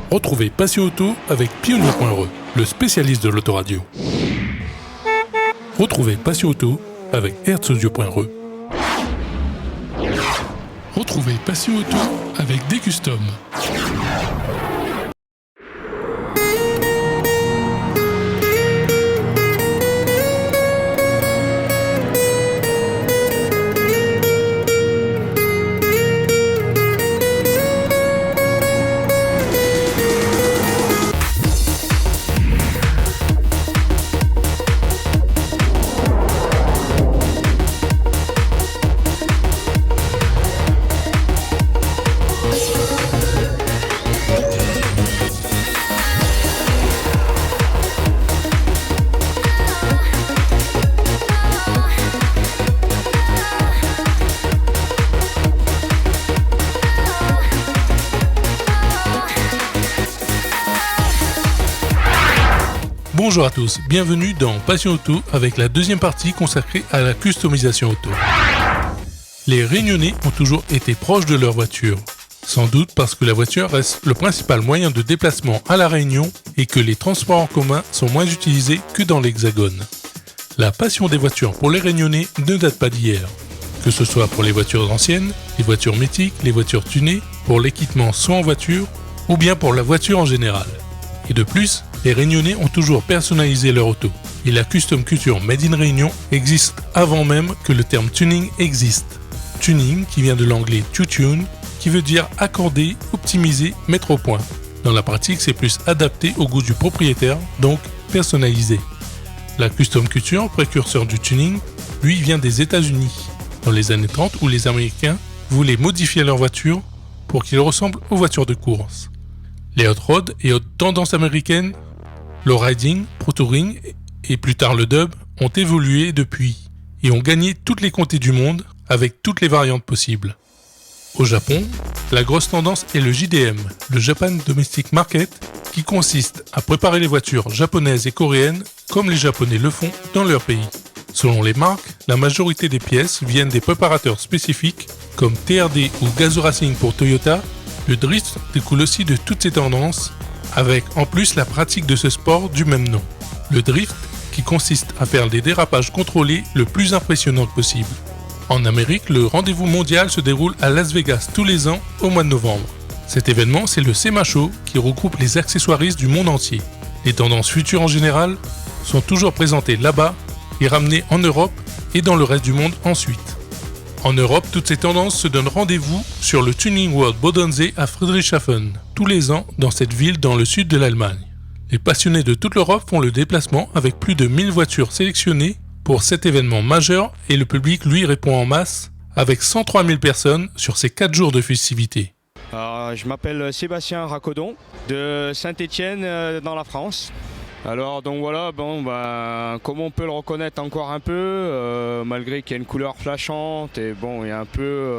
Retrouvez Passion Auto avec Pionnier.re, le spécialiste de l'autoradio. Retrouvez Passion Auto avec Herzaudio.re. Retrouvez Passion Auto avec Decustom. Bonjour à tous, bienvenue dans Passion Auto avec la deuxième partie consacrée à la customisation auto. Les Réunionnais ont toujours été proches de leur voiture, sans doute parce que la voiture reste le principal moyen de déplacement à La Réunion et que les transports en commun sont moins utilisés que dans l'Hexagone. La passion des voitures pour les Réunionnais ne date pas d'hier. Que ce soit pour les voitures anciennes, les voitures mythiques, les voitures tunées, pour l'équipement soit en voiture, ou bien pour la voiture en général. Et de plus, les Réunionnais ont toujours personnalisé leur auto. Et la custom culture Made in Réunion existe avant même que le terme tuning existe. Tuning qui vient de l'anglais to tune, qui veut dire accorder, optimiser, mettre au point. Dans la pratique, c'est plus adapté au goût du propriétaire, donc personnalisé. La custom culture, précurseur du tuning, lui vient des États-Unis, dans les années 30 où les Américains voulaient modifier leur voiture pour qu'ils ressemblent aux voitures de course. Les hot rods et hautes tendances américaines, le riding, pro touring et plus tard le dub ont évolué depuis et ont gagné toutes les comtés du monde avec toutes les variantes possibles. Au Japon, la grosse tendance est le JDM, le Japan Domestic Market, qui consiste à préparer les voitures japonaises et coréennes comme les Japonais le font dans leur pays. Selon les marques, la majorité des pièces viennent des préparateurs spécifiques comme TRD ou Gazoo Racing pour Toyota. Le drift découle aussi de toutes ces tendances, avec en plus la pratique de ce sport du même nom. Le drift qui consiste à faire des dérapages contrôlés le plus impressionnant possible. En Amérique, le rendez-vous mondial se déroule à Las Vegas tous les ans au mois de novembre. Cet événement, c'est le SEMA Show qui regroupe les accessoiristes du monde entier. Les tendances futures en général sont toujours présentées là-bas et ramenées en Europe et dans le reste du monde ensuite. En Europe, toutes ces tendances se donnent rendez-vous sur le Tuning World Bodensee à Friedrichshafen, tous les ans dans cette ville dans le sud de l'Allemagne. Les passionnés de toute l'Europe font le déplacement avec plus de 1000 voitures sélectionnées pour cet événement majeur et le public lui répond en masse avec 103 000 personnes sur ces 4 jours de festivités. Je m'appelle Sébastien Racodon de Saint-Étienne dans la France. Alors donc voilà, comme on peut le reconnaître encore un peu, malgré qu'il y a une couleur flashante et bon, il y a un peu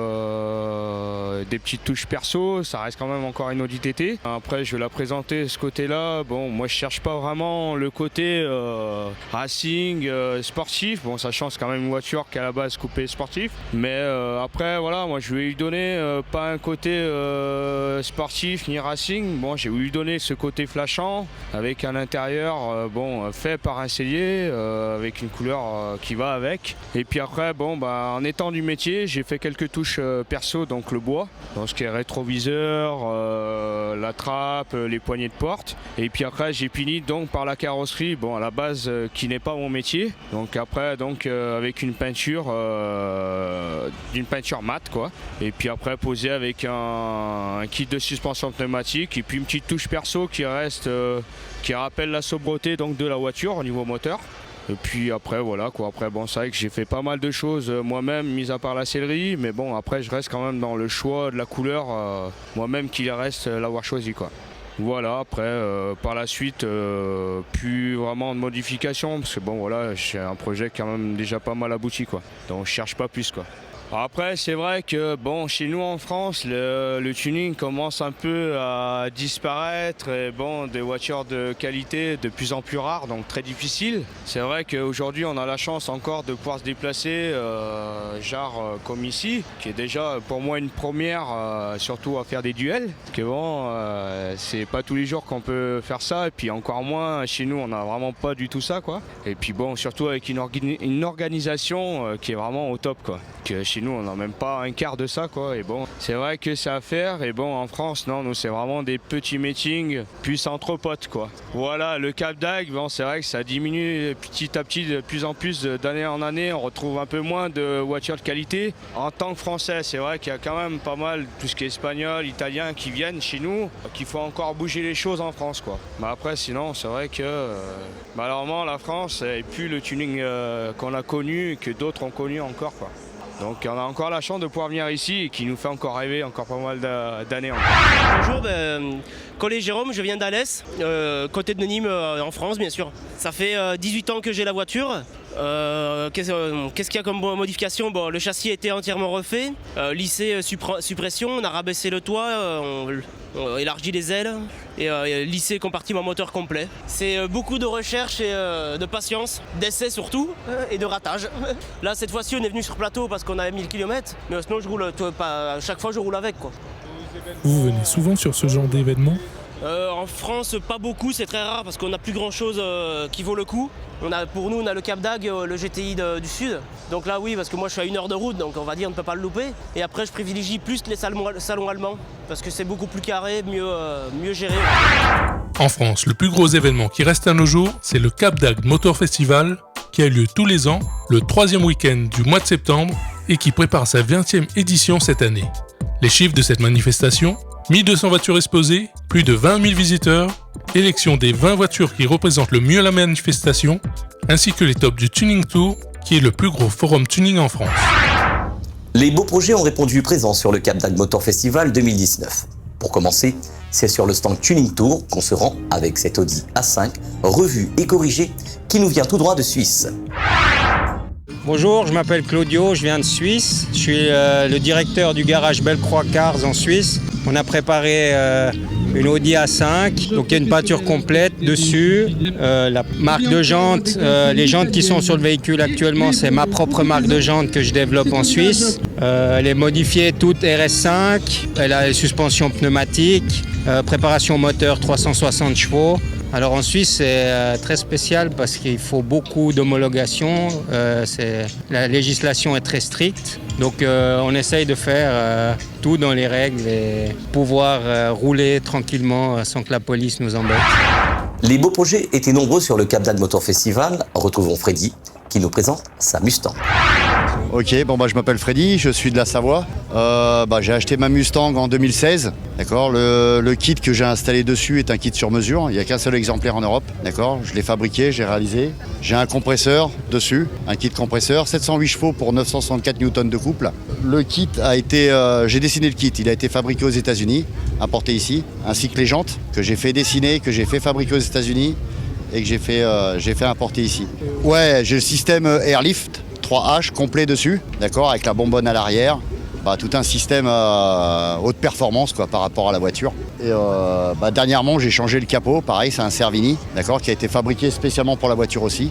des petites touches perso, ça reste quand même encore une Audi TT. Après je vais la présenter ce côté-là, bon moi je cherche pas vraiment le côté racing, sportif, bon sachant que c'est quand même une voiture qui est à la base coupée sportif, mais après voilà, moi je vais lui donner pas un côté sportif ni racing, bon j'ai voulu lui donner ce côté flashant avec un intérieur fait par un sellier avec une couleur qui va avec. Et puis après, en étant du métier, j'ai fait quelques touches perso, donc le bois, donc ce qui est rétroviseur, la trappe, les poignées de porte. Et puis après, j'ai fini donc par la carrosserie, à la base qui n'est pas mon métier. Donc après, avec une peinture mate quoi. Et puis après posé avec un kit de suspension pneumatique et puis une petite touche perso qui reste qui rappelle la sobriété donc de la voiture au niveau moteur. Et puis après voilà quoi, après c'est vrai que j'ai fait pas mal de choses moi-même mis à part la sellerie, mais après je reste quand même dans le choix de la couleur moi-même qu'il reste l'avoir choisi quoi. Voilà, après par la suite plus vraiment de modification parce que j'ai un projet quand même déjà pas mal abouti quoi. Donc je cherche pas plus quoi. Après, c'est vrai que bon, chez nous en France, le tuning commence un peu à disparaître. Et bon, des voitures de qualité de plus en plus rares, donc très difficiles. C'est vrai qu'aujourd'hui, on a la chance encore de pouvoir se déplacer, comme ici, qui est déjà pour moi une première, surtout à faire des duels. Parce que bon, c'est pas tous les jours qu'on peut faire ça, et puis encore moins chez nous, on n'a vraiment pas du tout ça, quoi. Et puis bon, surtout avec une organisation qui est vraiment au top, quoi. Que chez nous, on n'a même pas un quart de ça, quoi. Et bon, c'est vrai que c'est à faire. Et bon, en France, non, nous, c'est vraiment des petits meetings, puis entre potes, quoi. Voilà, le Cap d'Agde, bon, c'est vrai que ça diminue petit à petit, de plus en plus, d'année en année. On retrouve un peu moins de voitures de qualité. En tant que Français, c'est vrai qu'il y a quand même pas mal, tout ce qui est espagnol, italien, qui viennent chez nous, qu'il faut encore bouger les choses en France, quoi. Mais après, sinon, c'est vrai que malheureusement, la France n'est plus le tuning qu'on a connu, que d'autres ont connu encore, quoi. Donc on a encore la chance de pouvoir venir ici et qui nous fait encore rêver encore pas mal d'années encore. Bonjour, collègue Jérôme, je viens d'Alès, côté de Nîmes en France bien sûr. Ça fait 18 ans que j'ai la voiture. Qu'est-ce qu'il y a comme modification? Bon, le châssis a été entièrement refait, lissé suppression, on a rabaissé le toit, on élargi les ailes et lissé compartiment moteur complet. C'est beaucoup de recherche et de patience, d'essai surtout et de ratage. Là cette fois-ci on est venu sur plateau parce qu'on avait 1000 km, mais sinon je roule à chaque fois je roule avec, quoi. Vous venez souvent sur ce genre d'événement? En France, pas beaucoup, c'est très rare parce qu'on n'a plus grand chose qui vaut le coup. Pour nous, on a le Cap d'Agde, le GTI du Sud. Donc là, oui, parce que moi je suis à 1 heure de route, donc on va dire on ne peut pas le louper. Et après, je privilégie plus les salons allemands parce que c'est beaucoup plus carré, mieux géré. En France, le plus gros événement qui reste à nos jours, c'est le Cap d'Agde Motor Festival, qui a lieu tous les ans, le 3e week-end du mois de septembre, et qui prépare sa 20e édition cette année. Les chiffres de cette manifestation: 1200 voitures exposées, plus de 20 000 visiteurs, élection des 20 voitures qui représentent le mieux la manifestation, ainsi que les tops du Tuning Tour, qui est le plus gros forum tuning en France. Les beaux projets ont répondu présent sur le Cap d'Agde Motor Festival 2019. Pour commencer, c'est sur le stand Tuning Tour qu'on se rend avec cette Audi A5, revue et corrigée, qui nous vient tout droit de Suisse. Bonjour, je m'appelle Claudio, je viens de Suisse. Je suis le directeur du garage Bellecroix Cars en Suisse. On a préparé une Audi A5, donc il y a une peinture complète dessus. La marque de jantes, les jantes qui sont sur le véhicule actuellement, c'est ma propre marque de jantes que je développe en Suisse. Elle est modifiée toute RS5, elle a les suspensions pneumatiques, préparation moteur 360 chevaux. Alors en Suisse, c'est très spécial parce qu'il faut beaucoup d'homologation. La législation est très stricte. Donc on essaye de faire tout dans les règles et pouvoir rouler tranquillement sans que la police nous embête. Les beaux projets étaient nombreux sur le Cap d'Agde Motor Festival. Retrouvons Freddy qui nous présente sa Mustang. Ok, je m'appelle Freddy, je suis de la Savoie. J'ai acheté ma Mustang en 2016. D'accord, le kit que j'ai installé dessus est un kit sur mesure. Il n'y a qu'un seul exemplaire en Europe. D'accord, je l'ai fabriqué, j'ai réalisé. J'ai un compresseur dessus, un kit compresseur, 708 chevaux pour 964 newtons de couple. Le kit a été, j'ai dessiné le kit, il a été fabriqué aux États-Unis, importé ici, ainsi que les jantes que j'ai fait dessiner, que j'ai fait fabriquer aux États-Unis et que j'ai fait importer ici. Ouais, j'ai le système Airlift 3H complet dessus, d'accord, avec la bonbonne à l'arrière. Tout un système haute performance par rapport à la voiture. Et dernièrement, j'ai changé le capot, pareil, c'est un Cervini, d'accord, qui a été fabriqué spécialement pour la voiture aussi.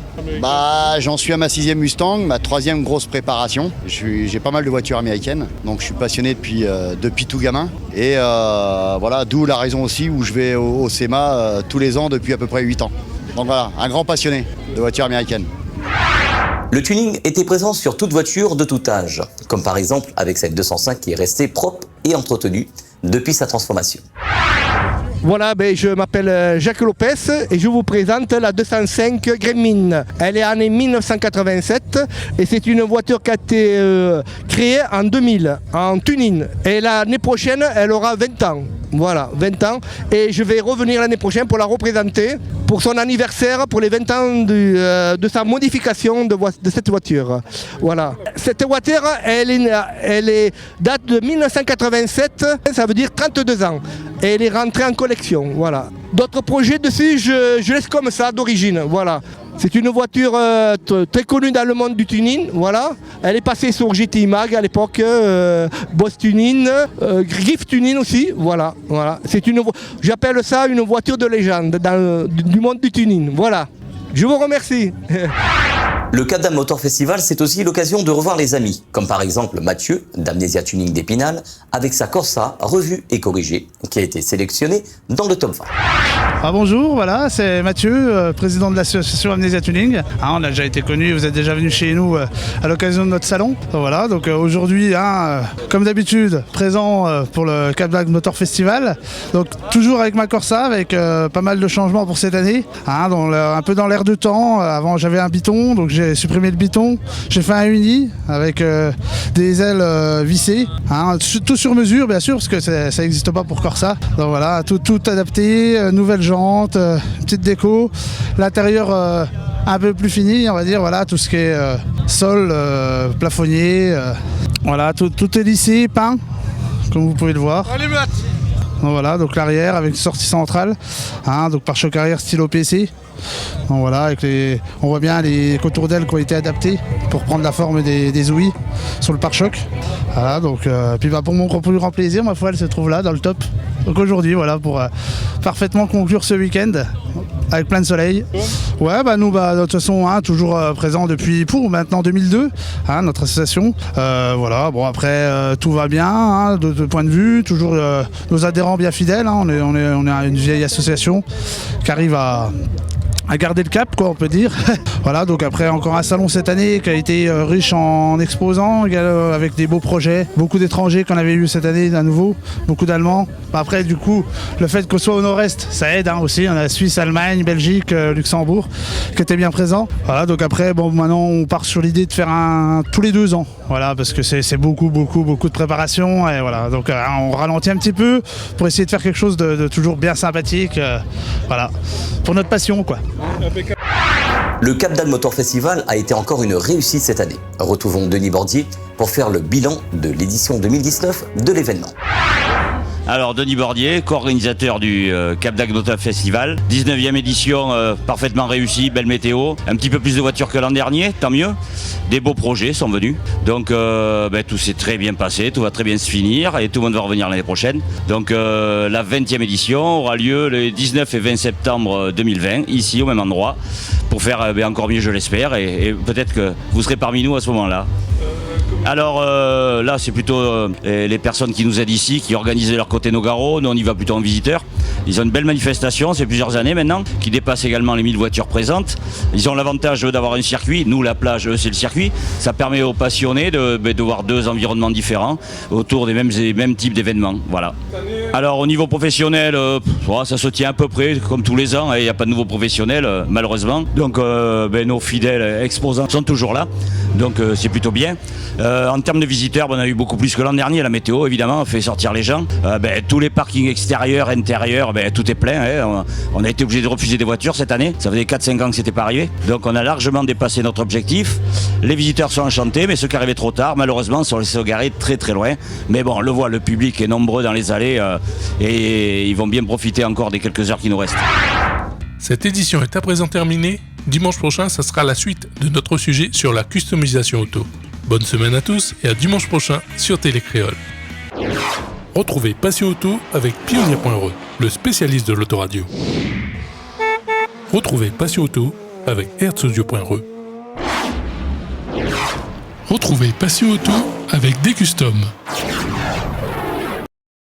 J'en suis à ma 6e Mustang, ma 3e grosse préparation. J'ai pas mal de voitures américaines, donc je suis passionné depuis tout gamin. Et d'où la raison aussi où je vais au SEMA tous les ans depuis à peu près 8 ans. Donc voilà, un grand passionné de voitures américaines. Le tuning était présent sur toute voiture de tout âge, comme par exemple avec cette 205 qui est restée propre et entretenue depuis sa transformation. Voilà, je m'appelle Jacques Lopez et je vous présente la 205 Gremlin. Elle est année 1987 et c'est une voiture qui a été créée en 2000 en tuning. Et l'année prochaine, elle aura 20 ans. Voilà, 20 ans. Et je vais revenir l'année prochaine pour la représenter pour son anniversaire, pour les 20 ans de sa modification de cette voiture. Voilà. Cette voiture, elle est date de 1987, ça veut dire 32 ans. Et elle est rentrée en collection, voilà. D'autres projets dessus, je laisse comme ça, d'origine, voilà. C'est une voiture très connue dans le monde du tuning, voilà. Elle est passée sur GTI Mag à l'époque, Boss Tuning, Griff Tuning aussi, voilà. J'appelle ça une voiture de légende du monde du tuning, voilà. Je vous remercie. Le Cap d'Agde Motor Festival, c'est aussi l'occasion de revoir les amis, comme par exemple Mathieu, d'Amnesia Tuning d'Épinal, avec sa Corsa revue et corrigée, qui a été sélectionnée dans le top 20. Bonjour, voilà, c'est Mathieu, président de l'association Amnesia Tuning. On a déjà été connus, vous êtes déjà venus chez nous à l'occasion de notre salon. Voilà, donc aujourd'hui, comme d'habitude, présent pour le Cap d'Agde Motor Festival. Donc toujours avec ma Corsa, avec pas mal de changements pour cette année, un peu dans l'air de temps. Avant j'avais un biton, donc j'ai supprimé le biton. J'ai fait un uni avec des ailes vissées, tout sur mesure bien sûr, parce que ça n'existe pas pour Corsa. Donc voilà, tout adapté, nouvelle jante, petite déco, l'intérieur un peu plus fini, on va dire, voilà, tout ce qui est sol, plafonnier, voilà, tout est lissé, peint, comme vous pouvez le voir. Donc voilà, donc l'arrière avec une sortie centrale, donc pare-choc arrière stylo PC. Donc voilà, on voit bien les contours d'ailes qui ont été adaptés pour prendre la forme des ouïes sur le pare-choc. Voilà, donc puis pour mon plus grand plaisir, ma foi, elle se trouve là dans le top. Donc aujourd'hui, voilà, pour parfaitement conclure ce week-end avec plein de soleil. Ouais, nous, de toute façon, toujours présent depuis maintenant 2002, notre association. Voilà, bon après tout va bien, de point de vue, toujours nos adhérents bien fidèles. On est une vieille association qui arrive à garder le cap, quoi, on peut dire. Voilà, donc après encore un salon cette année qui a été riche en exposants, avec des beaux projets, beaucoup d'étrangers qu'on avait eu cette année à nouveau, beaucoup d'Allemands. Après du coup, le fait qu'on soit au nord-est, ça aide aussi. On a Suisse, Allemagne, Belgique, Luxembourg qui étaient bien présents. Voilà, donc après, maintenant on part sur l'idée de faire un tous les 2 ans. Voilà, parce que c'est beaucoup de préparation, et voilà, donc on ralentit un petit peu pour essayer de faire quelque chose de toujours bien sympathique, voilà, pour notre passion, quoi. Le Cap d'Agde Motor Festival a été encore une réussite cette année. Retrouvons Denis Bordier pour faire le bilan de l'édition 2019 de l'événement. Alors Denis Bordier, co-organisateur du Cap d'Agde Motor Festival, 19e édition parfaitement réussie, belle météo, un petit peu plus de voitures que l'an dernier, tant mieux. Des beaux projets sont venus, donc tout s'est très bien passé, tout va très bien se finir et tout le monde va revenir l'année prochaine. Donc la 20e édition aura lieu les 19 et 20 septembre 2020, ici au même endroit, pour faire encore mieux je l'espère, et peut-être que vous serez parmi nous à ce moment-là. Alors là, c'est plutôt les personnes qui nous aident ici, qui organisent de leur côté nos garrots. Nous, on y va plutôt en visiteur. Ils ont une belle manifestation, c'est plusieurs années maintenant, qui dépasse également les 1000 voitures présentes. Ils ont l'avantage d'avoir un circuit. Nous, la plage, c'est le circuit. Ça permet aux passionnés de voir 2 environnements différents autour des mêmes types d'événements. Voilà. Alors, au niveau professionnel, ça se tient à peu près comme tous les ans. Il n'y a pas de nouveaux professionnels, malheureusement. Donc, nos fidèles exposants sont toujours là. Donc, c'est plutôt bien. En termes de visiteurs, on a eu beaucoup plus que l'an dernier. La météo, évidemment, fait sortir les gens. Tous les parkings extérieurs, intérieurs, tout est plein. On a été obligé de refuser des voitures cette année. Ça faisait 4-5 ans que c'était pas arrivé. Donc on a largement dépassé notre objectif. Les visiteurs sont enchantés, mais ceux qui arrivaient trop tard, malheureusement, sont laissés garer très très loin. Mais bon, on le voit, le public est nombreux dans les allées et ils vont bien profiter encore des quelques heures qui nous restent. Cette édition est à présent terminée. Dimanche prochain, ça sera la suite de notre sujet sur la customisation auto. Bonne semaine à tous et à dimanche prochain sur Télécréole. Retrouvez Passion Auto avec Pionnier.re, le spécialiste de l'autoradio. Retrouvez Passion Auto avec Herzaudio.re. Retrouvez Passion Auto avec Decustom,